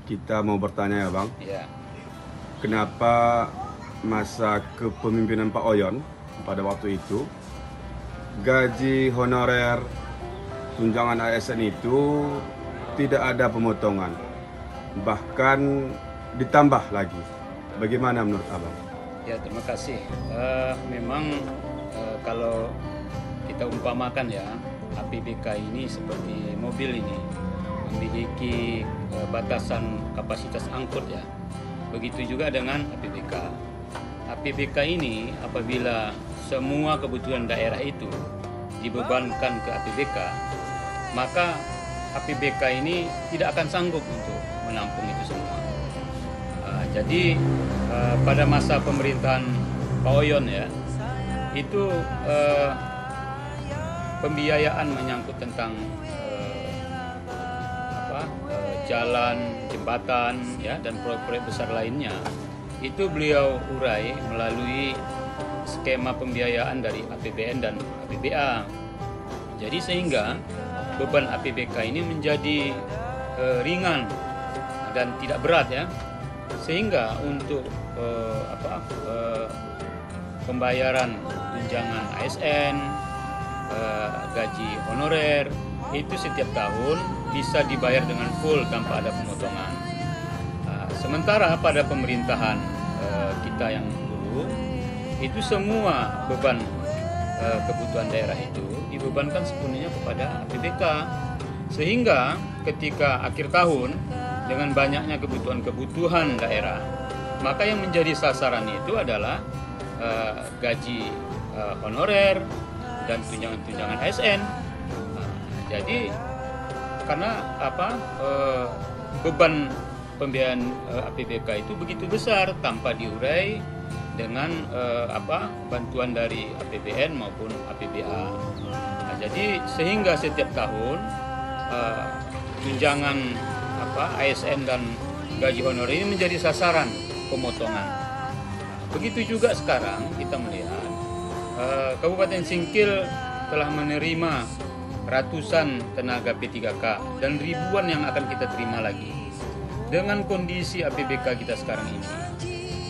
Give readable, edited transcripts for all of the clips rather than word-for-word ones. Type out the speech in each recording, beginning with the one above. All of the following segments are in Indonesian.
Kita mau bertanya ya Bang, Ya, kenapa masa kepemimpinan Pak Oyon pada waktu itu gaji honorer tunjangan ASN itu tidak ada pemotongan, bahkan ditambah lagi. Bagaimana menurut Abang? ya terima kasih. Memang kalau kita umpamakan ya, APBK ini seperti mobil ini memiliki batasan kapasitas angkut ya. Begitu juga dengan APBK. APBK ini apabila semua kebutuhan daerah itu dibebankan ke APBK, maka APBK ini tidak akan sanggup untuk menampung itu semua. Jadi pada masa pemerintahan Pak Oyon ya, itu pembiayaan menyangkut tentang jalan, jembatan ya, dan proyek-proyek besar lainnya itu beliau urai melalui skema pembiayaan dari APBN dan APBA. Jadi sehingga beban APBK ini menjadi ringan dan tidak berat ya. Sehingga untuk pembayaran tunjangan ASN, gaji honorer itu setiap tahun bisa dibayar dengan full tanpa ada pemotongan. Sementara pada pemerintahan kita yang dulu itu semua beban kebutuhan daerah itu dibebankan sepenuhnya kepada APBK, sehingga ketika akhir tahun dengan banyaknya kebutuhan daerah, maka yang menjadi sasaran itu adalah gaji honorer dan tunjangan ASN. Jadi karena beban pembiayaan APBK itu begitu besar tanpa diurai dengan bantuan dari APBN maupun APBA. Jadi sehingga setiap tahun tunjangan ASN dan gaji honorer ini menjadi sasaran pemotongan. Begitu juga sekarang kita melihat Kabupaten Singkil telah menerima ratusan tenaga P3K dan ribuan yang akan kita terima lagi. Dengan kondisi APBK kita sekarang ini,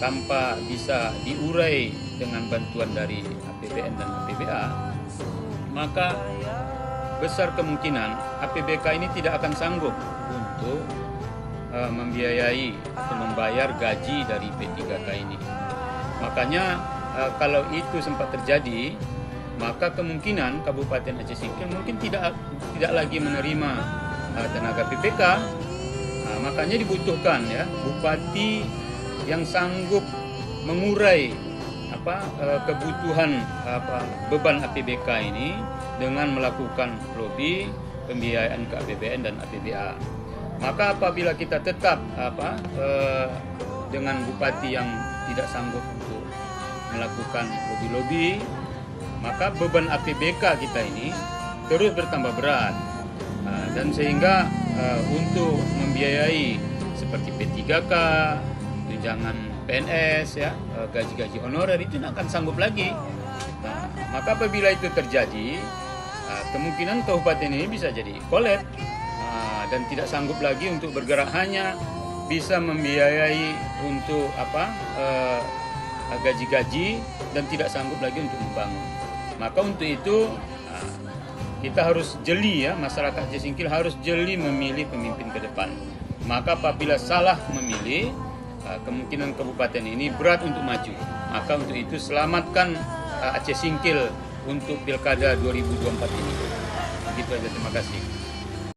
tanpa bisa diurai dengan bantuan dari APBN dan APBA, maka besar kemungkinan APBK ini tidak akan sanggup untuk membiayai atau membayar gaji dari P3K ini. Makanya kalau itu sempat terjadi, maka kemungkinan Kabupaten Aceh Singkil mungkin tidak lagi menerima tenaga PPK. Makanya dibutuhkan ya bupati yang sanggup mengurai kebutuhan beban APBK ini dengan melakukan lobby pembiayaan ke APBN dan APBA. Maka apabila kita tetap dengan bupati yang tidak sanggup untuk melakukan lobby-lobby, maka beban APBK kita ini terus bertambah berat, dan sehingga untuk membiayai seperti P3K, tunjangan PNS ya, gaji-gaji honorer itu tidak akan sanggup lagi. Maka apabila itu terjadi, kemungkinan kabupaten ini bisa jadi kolab dan tidak sanggup lagi untuk bergerak, hanya bisa membiayai untuk gaji-gaji dan tidak sanggup lagi untuk membangun. Maka untuk itu kita harus jeli ya, masyarakat Aceh Singkil harus jeli memilih pemimpin ke depan. Maka apabila salah memilih, kemungkinan kabupaten ini berat untuk maju. Maka untuk itu selamatkan Aceh Singkil untuk Pilkada 2024 ini. Begitu aja, terima kasih.